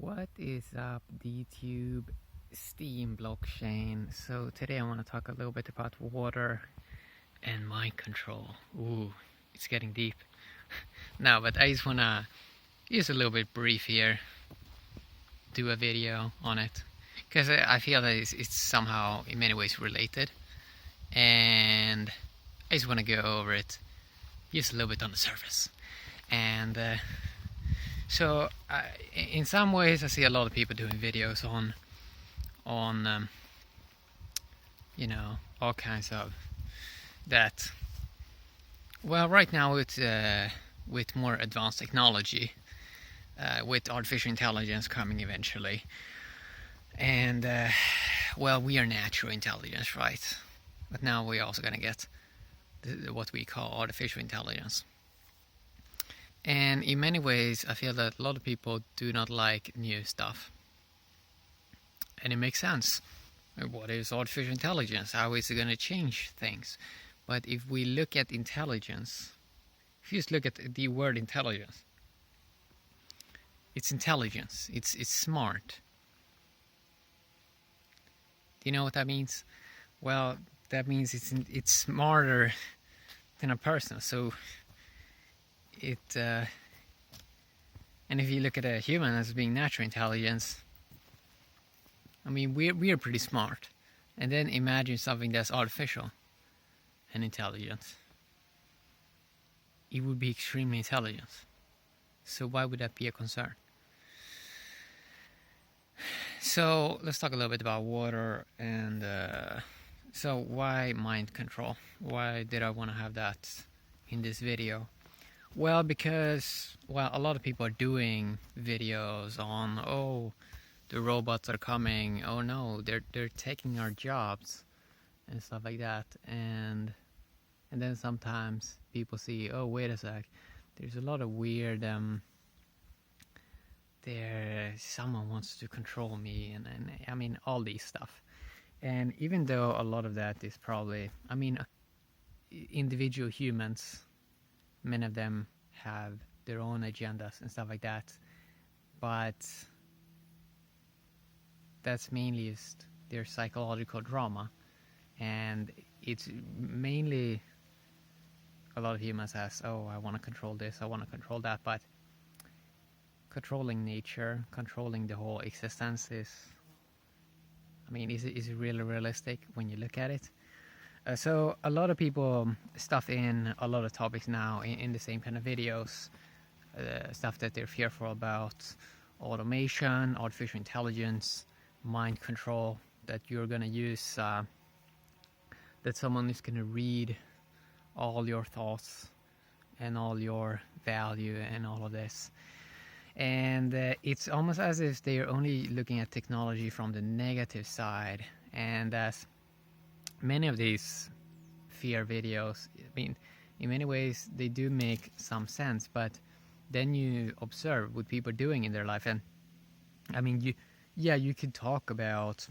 What is up, DTube Steam blockchain? So today I want to talk a little bit about water and mind control. Ooh, it's getting deep. No, but I just want to use a little bit brief here, do a video on it, because I feel that it's somehow in many ways related, and I just want to go over it just a little bit on the surface. And so in some ways I see a lot of people doing videos on all kinds of that. Well, right now with more advanced technology, with artificial intelligence coming eventually, and well, we are natural intelligence, right? But now we're also gonna get what we call artificial intelligence. And in many ways, I feel that a lot of people do not like new stuff. And it makes sense. What is artificial intelligence? How is it going to change things? But if we look at intelligence, if you just look at the word intelligence, it's intelligence. It's smart. Do you know what that means? Well, that means it's smarter than a person. So and if you look at a human as being natural intelligence, I mean, we are pretty smart. And then imagine something that's artificial and intelligent. It would be extremely intelligent. So why would that be a concern? So let's talk a little bit about water. And so why mind control? Why did I want to have that in this video? Well, because a lot of people are doing videos on, the robots are coming, oh no, they're taking our jobs and stuff like that. And then sometimes people see, oh, wait a sec, there's a lot of weird someone wants to control me, and I mean, all these stuff. And even though a lot of that is probably, I mean, individual humans, many of them have their own agendas and stuff like that, but that's mainly just their psychological drama. And it's mainly a lot of humans ask, oh, I want to control this, I want to control that, but controlling nature, controlling the whole existence is it really realistic when you look at it? So a lot of people stuff in a lot of topics now in the same kind of videos, stuff that they're fearful about: automation, artificial intelligence, mind control, that you're going to use, that someone is going to read all your thoughts and all your value and all of this. And it's almost as if they're only looking at technology from the negative side. And as many of these fear videos, I mean, in many ways they do make some sense, but then you observe what people are doing in their life, and I mean, you could talk about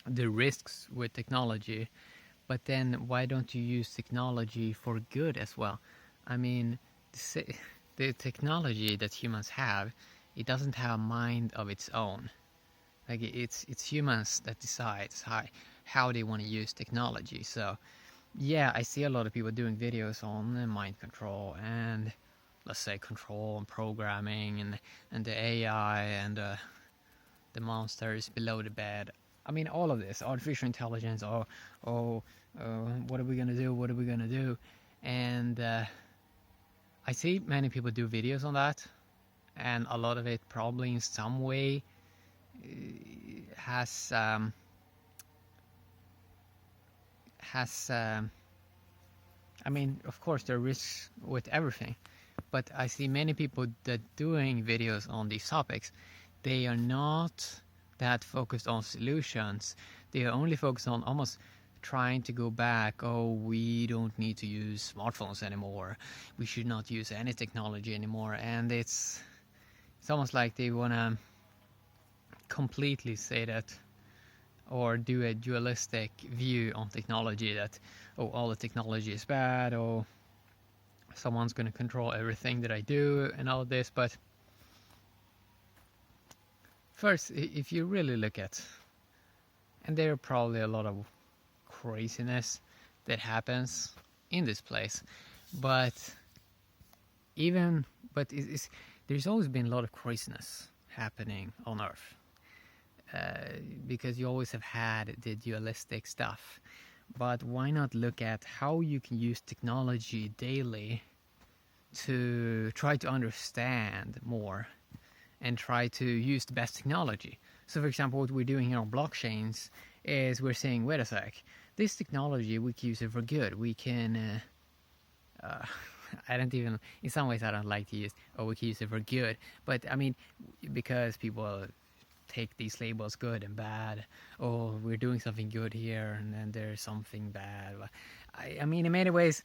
the risks with technology, but then why don't you use technology for good as well? I mean, the technology that humans have, it doesn't have a mind of its own. Like, it's humans that decides how they want to use technology. So yeah, I see a lot of people doing videos on mind control, and let's say control and programming, and the AI and the monsters below the bed. I mean, all of this artificial intelligence. What are we gonna do? And I see many people do videos on that, and a lot of it probably in some way has I mean, of course there are risks with everything, but I see many people that doing videos on these topics, they are not that focused on solutions. They are only focused on almost trying to go back, we don't need to use smartphones anymore, we should not use any technology anymore. And it's almost like they want to completely say that, or do a dualistic view on technology, that all the technology is bad, someone's going to control everything that I do and all of this. But first, if you really look at, and there are probably a lot of craziness that happens in this place, but there's always been a lot of craziness happening on Earth, because you always have had the dualistic stuff. But why not look at how you can use technology daily to try to understand more and try to use the best technology? So for example, what we're doing here on blockchains is we're saying, wait a sec, this technology, we can use it for good. We can, I don't even, in some ways I don't like to use, we can use it for good. But I mean, because people take these labels good and bad, we're doing something good here and then there's something bad. I mean, in many ways,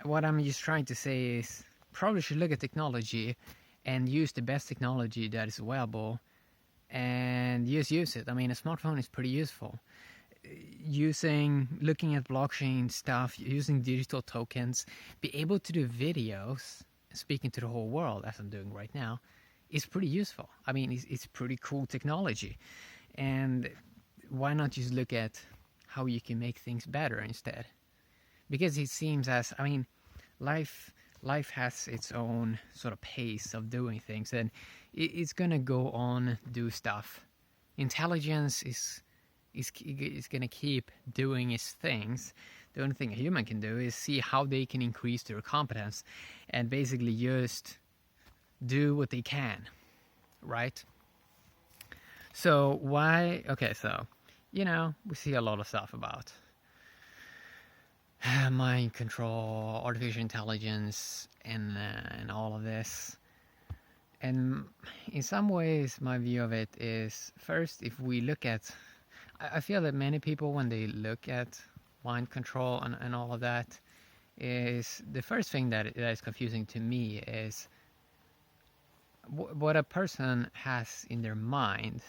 what I'm just trying to say is probably should look at technology and use the best technology that is available and just use it. I mean, a smartphone is pretty useful. Looking at blockchain stuff, using digital tokens, be able to do videos, speaking to the whole world as I'm doing right now, is pretty useful. I mean, it's pretty cool technology. And why not just look at how you can make things better instead? Because it seems as, I mean, life has its own sort of pace of doing things, and it's gonna go on, do stuff. Intelligence is gonna keep doing its things. The only thing a human can do is see how they can increase their competence and basically just do what they can, right? So we see a lot of stuff about mind control, artificial intelligence, and all of this. And in some ways, my view of it is, first, if we look at, I feel that many people, when they look at mind control and all of that, is the first thing that is confusing to me is what a person has in their mind.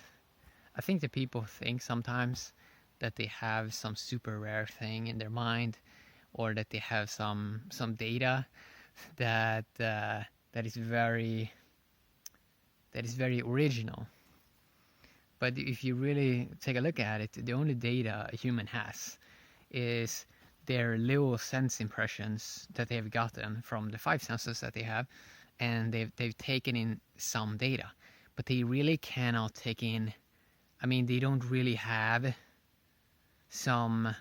I think that people think sometimes that they have some super rare thing in their mind, or that they have some data that is very original. But if you really take a look at it, the only data a human has is their little sense impressions that they have gotten from the 5 senses that they have, and they've taken in some data, but they really cannot take in. I mean, they don't really have some.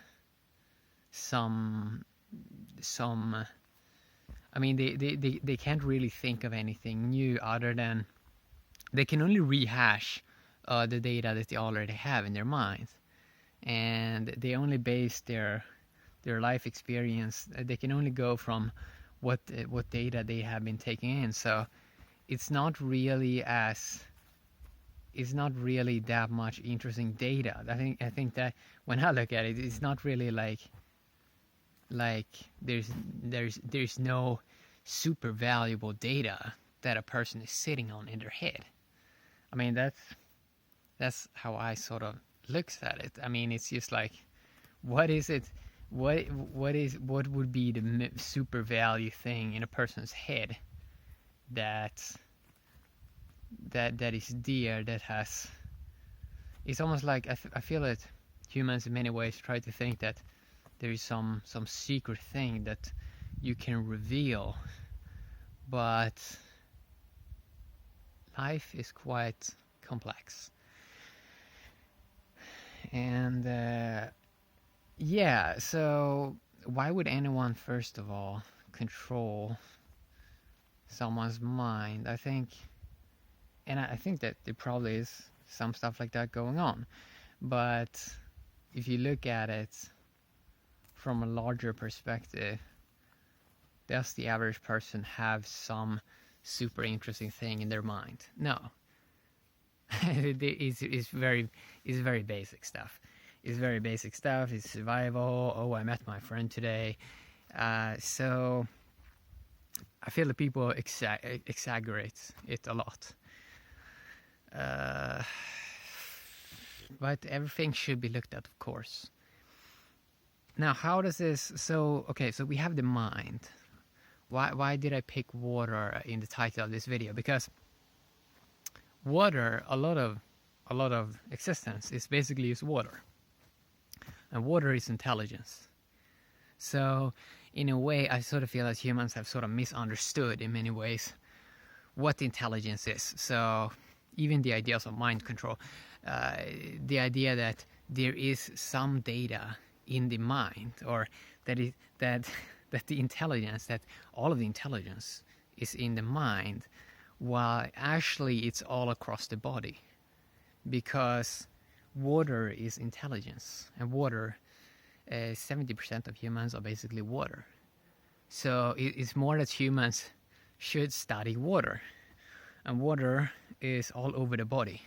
I mean, they can't really think of anything new other than they can only rehash the data that they already have in their minds, and they only base their life experience. They can only go from what data they have been taking in. So it's not really that much interesting data. I think that when I look at it, it's not really like there's no super valuable data that a person is sitting on in their head. I mean, that's how I sort of looks at it. I mean, it's just like, what is it? What would be the super value thing in a person's head that is dear, that has? It's almost like I feel that humans in many ways try to think that there is some secret thing that you can reveal, but life is quite complex. And so why would anyone, first of all, control someone's mind? I think that there probably is some stuff like that going on, but if you look at it from a larger perspective, does the average person have some super interesting thing in their mind? No. It's very basic stuff. It's very basic stuff. It's survival. I met my friend today. So I feel that people exaggerate it a lot. But everything should be looked at, of course. Now, how does this? So we have the mind. Why did I pick water in the title of this video? Because water, a lot of a lot of existence is basically is water. And water is intelligence. So in a way, I sort of feel that humans have sort of misunderstood in many ways what intelligence is. So even the ideas of mind control, the idea that there is some data in the mind, or that the intelligence, that all of the intelligence is in the mind, while actually it's all across the body, because water is intelligence, and water, 70% of humans are basically water. So it's more that humans should study water, and water is all over the body.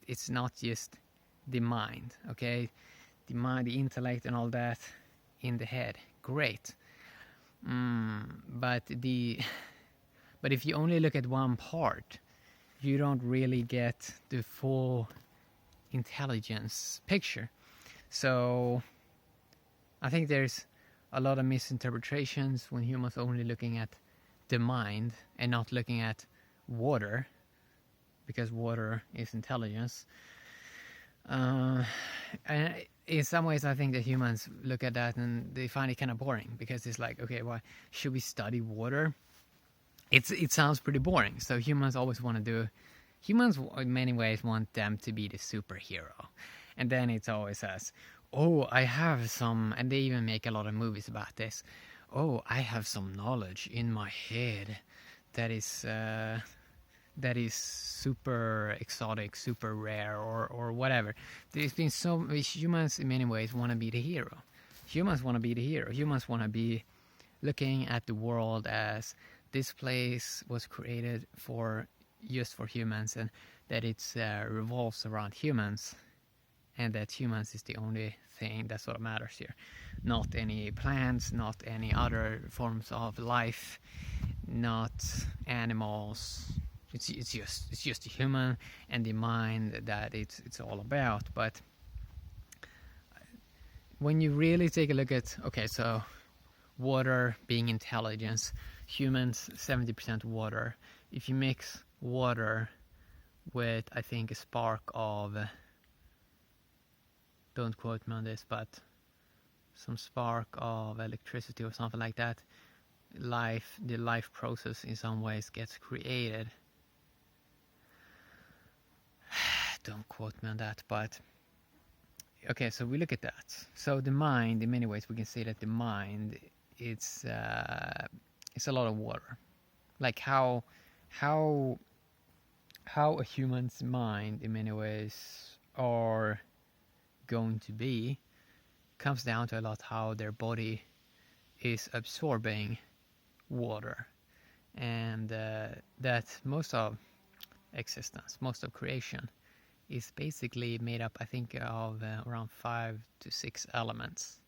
It's not just the mind, okay? The mind, the intellect, and all that in the head, great. But if you only look at one part, you don't really get the full intelligence picture. So I think there's a lot of misinterpretations when humans are only looking at the mind and not looking at water, because water is intelligence. And in some ways, I think that humans look at that and they find it kind of boring, because it's like, okay, why should we study water? It sounds pretty boring. So humans always want to do. Humans, in many ways, want them to be the superhero, and then it's always says, "Oh, I have some," and they even make a lot of movies about this. "Oh, I have some knowledge in my head that is super exotic, super rare, or whatever." There's been so humans in many ways want to be the hero. Humans want to be the hero. Humans want to be looking at the world as this place was created just for humans, and that it revolves around humans, and that humans is the only thing that sort of matters here. Not any plants, not any other forms of life, not animals. It's just the human and the mind that it's all about. But when you really take a look at, okay, so water being intelligence, humans 70% water. If you mix water with, I think, a spark of, don't quote me on this, but some spark of electricity or something like that, the life process in some ways gets created. Don't quote me on that, but okay, so we look at that. So the mind, in many ways, we can say that the mind, it's a lot of water. Like how a human's mind, in many ways, are going to be, comes down to a lot how their body is absorbing water, and that most of existence, most of creation, is basically made up, I think, of around 5 to 6 elements.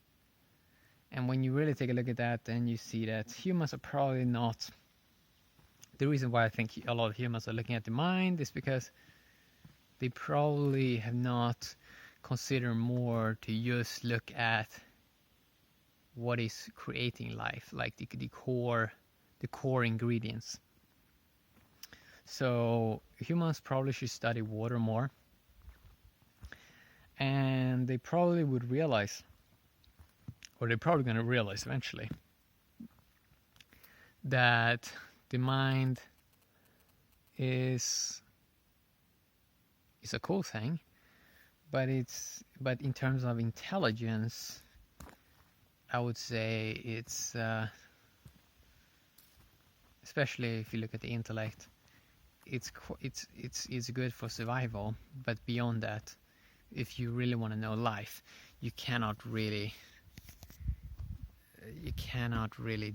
And when you really take a look at that, then you see that humans are probably not. The reason why I think a lot of humans are looking at the mind is because they probably have not considered more to just look at what is creating life, like the core ingredients. So humans probably should study water more, and they probably would realize, or they're probably going to realize eventually, that the mind is a cool thing, but in terms of intelligence, I would say it's especially if you look at the intellect, it's good for survival. But beyond that, if you really want to know life, you cannot really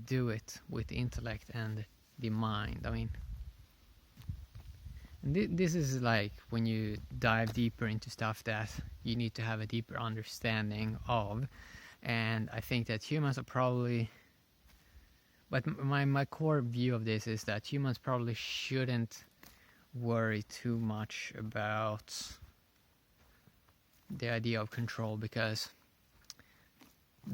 do it with the intellect and the mind. I mean, this is like when you dive deeper into stuff that you need to have a deeper understanding of, and I think that humans are probably, but my core view of this is that humans probably shouldn't worry too much about the idea of control, because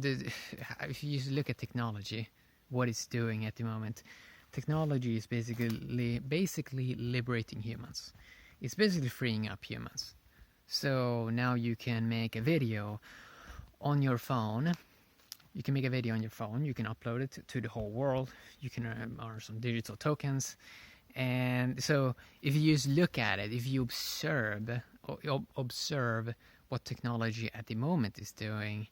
if you look at technology, what it's doing at the moment, technology is basically liberating humans. it's basically freeing up humans. So now you can make a video on your phone. You can make a video on your phone. You can upload it to the whole world. You can earn some digital tokens. And so if you just look at it, if you observe what technology at the moment is doing,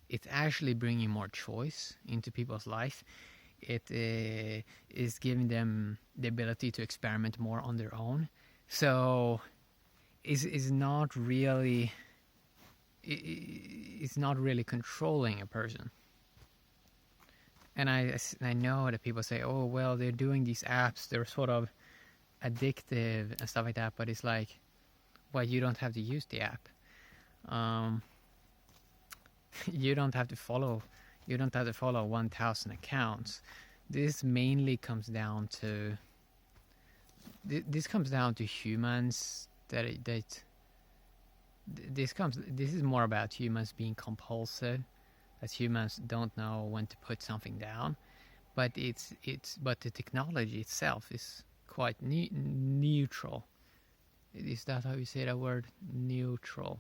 it's actually bringing more choice into people's life. It is giving them the ability to experiment more on their own. So it's not really controlling a person. And I know that people say, oh, well, they're doing these apps, they're sort of addictive and stuff like that, but it's like, well, you don't have to use the app. You don't have to follow 1,000 accounts. This mainly comes down to humans. This is more about humans being compulsive, that humans don't know when to put something down. But but the technology itself is quite neutral. Is that how you say that word? Neutral.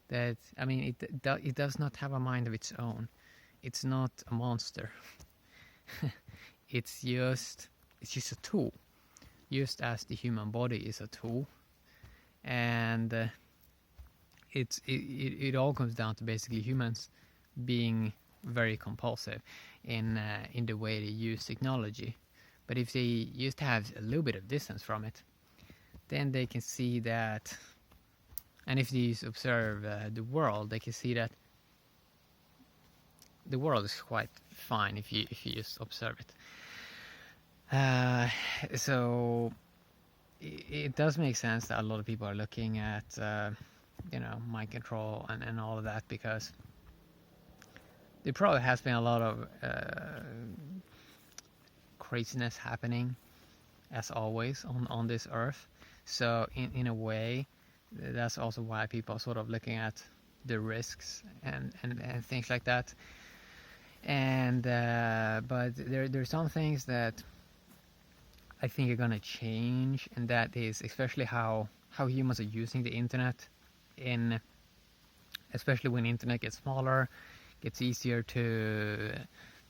That, I mean, it does not have a mind of its own. It's not a monster. It's just a tool, just as the human body is a tool. And it all comes down to basically humans being very compulsive in the way they use technology. But if they just have a little bit of distance from it, then they can see that. And if these observe the world, they can see that the world is quite fine if you just observe it. So it does make sense that a lot of people are looking at mind control and all of that, because there probably has been a lot of craziness happening, as always, on this earth. So in a way, that's also why people are sort of looking at the risks and things like that. And but there's some things that I think are gonna change, and that is especially how humans are using the internet. Especially when the internet gets smaller, gets easier to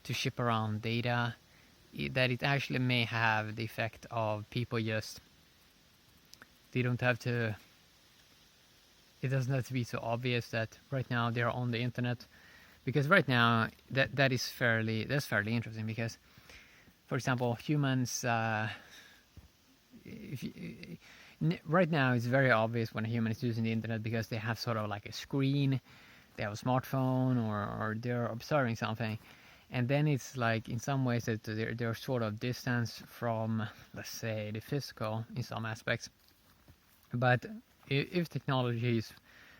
ship around data, that it actually may have the effect of people just, they don't have to, it doesn't have to be so obvious that right now they're on the internet. Because right now that's fairly interesting, because, for example, humans, right now it's very obvious when a human is using the internet, because they have sort of like a screen, they have a smartphone, or they're observing something. And then it's like, in some ways, that they're sort of distance from, let's say, the physical in some aspects. But if technology is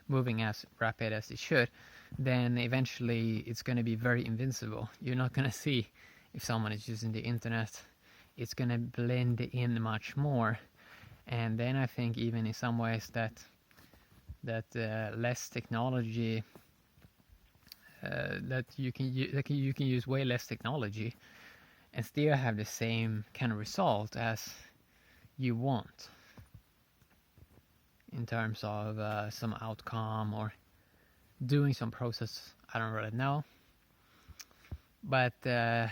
moving as rapid as it should, then eventually it's going to be very invincible. You're not going to see if someone is using the internet. It's going to blend in much more. And then I think even in some ways that less technology, that you can use way less technology and still have the same kind of result as you want in terms of some outcome or doing some process. I don't really know, but that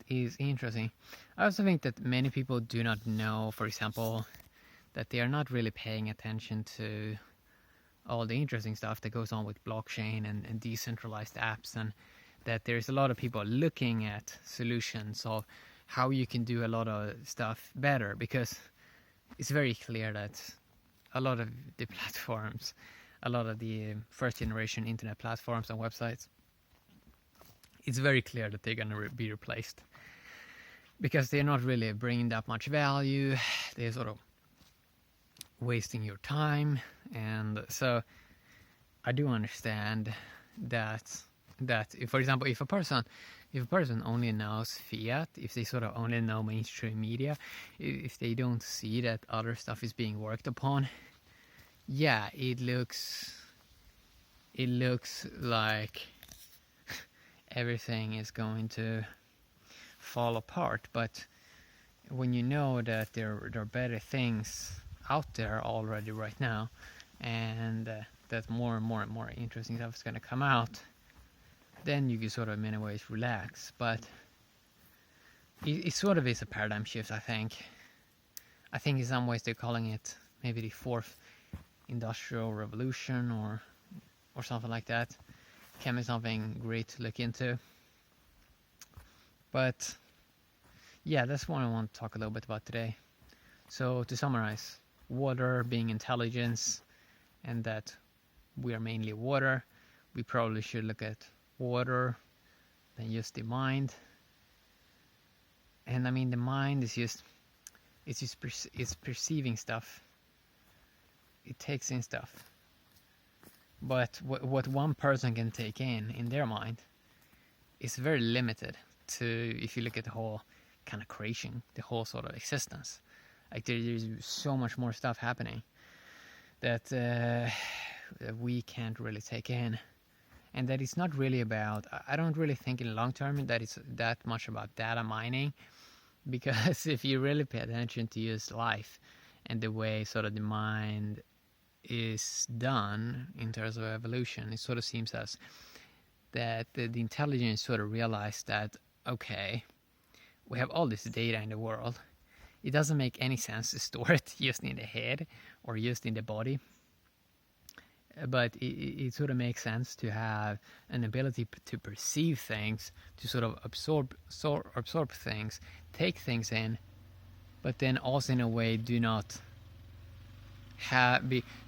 is interesting. I also think that many people do not know, for example, that they are not really paying attention to all the interesting stuff that goes on with blockchain and decentralized apps, and that there's a lot of people looking at solutions of how you can do a lot of stuff better, because it's very clear that a lot of the platforms, a lot of the first generation internet platforms and websites, it's very clear that they're going to be replaced, because they're not really bringing that much value. They're sort of wasting your time. And so I do understand that if, for example, if a person only knows fiat, if they sort of only know mainstream media, if they don't see that other stuff is being worked upon, yeah, it looks like everything is going to fall apart. But when you know that there are better things out there already right now, and that more and more and more interesting stuff is going to come out, then you can sort of in many ways relax. But it sort of is a paradigm shift, I think. I think in some ways they're calling it maybe the fourth industrial revolution or something like that. Can be something great to look into. But yeah, that's what I want to talk a little bit about today. So to summarize, water being intelligence, and that we are mainly water. We probably should look at water than just the mind. And I mean, the mind is just it's perceiving stuff. It takes in stuff. But what one person can take in their mind is very limited to, if you look at the whole kind of creation, the whole sort of existence. Like there's so much more stuff happening that we can't really take in. And that it's not really about, I don't really think in the long term that it's that much about data mining. Because if you really pay attention to just life and the way sort of the mind is done in terms of evolution, it sort of seems as that the intelligence sort of realized that, okay, we have all this data in the world. It doesn't make any sense to store it just in the head or just in the body. But it sort of makes sense to have an ability to perceive things, to sort of absorb things, take things in, but then also in a way do not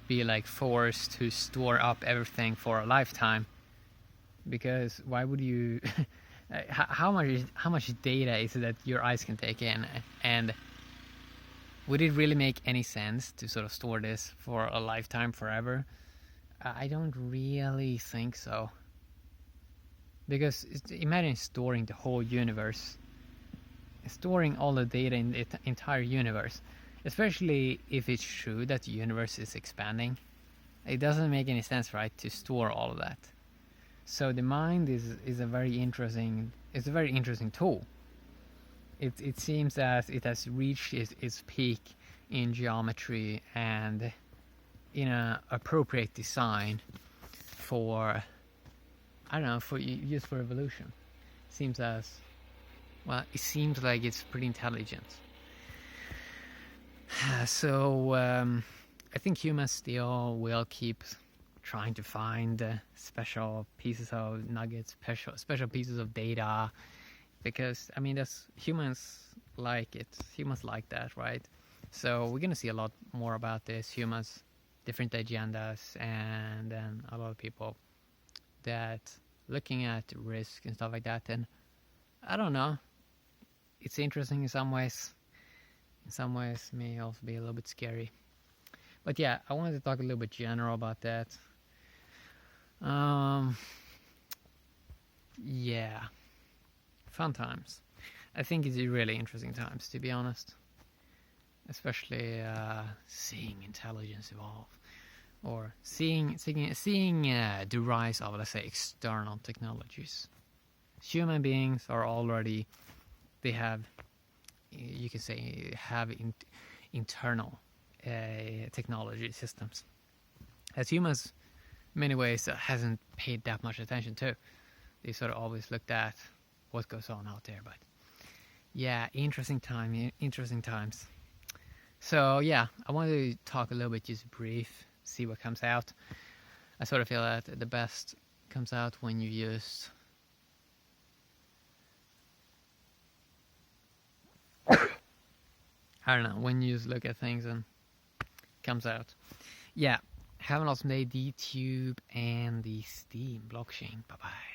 be like forced to store up everything for a lifetime. Because why would you? how much data is it that your eyes can take in, and would it really make any sense to sort of store this for a lifetime, forever? I don't really think so. Because imagine storing the whole universe, storing all the data in the entire universe, especially if it's true that the universe is expanding. It doesn't make any sense, right, to store all of that. So the mind is a very interesting tool. It seems as it has reached its peak in geometry and in an appropriate design for, I don't know, for evolution. Seems it seems like it's pretty intelligent. So I think humans still will keep trying to find special pieces of nuggets, special pieces of data, because I mean that's humans like it. Humans like that, right? So we're gonna see a lot more about this. Humans, different agendas, and then a lot of people that looking at risk and stuff like that. And I don't know, it's interesting in some ways. In some ways, may also be a little bit scary. But yeah, I wanted to talk a little bit general about that. Yeah, fun times. I think it's really interesting times, to be honest. Especially seeing intelligence evolve, or seeing the rise of, let's say, external technologies. Human beings are already, they have, you can say, have internal technology systems. As humans, in many ways, hasn't paid that much attention to. They sort of always looked at what goes on out there. But yeah, interesting times. So yeah, I wanted to talk a little bit, just brief, see what comes out. I sort of feel that the best comes out when you just I don't know, when you just look at things and it comes out. Yeah, have an awesome day, the Tube and the Steam blockchain. Bye bye.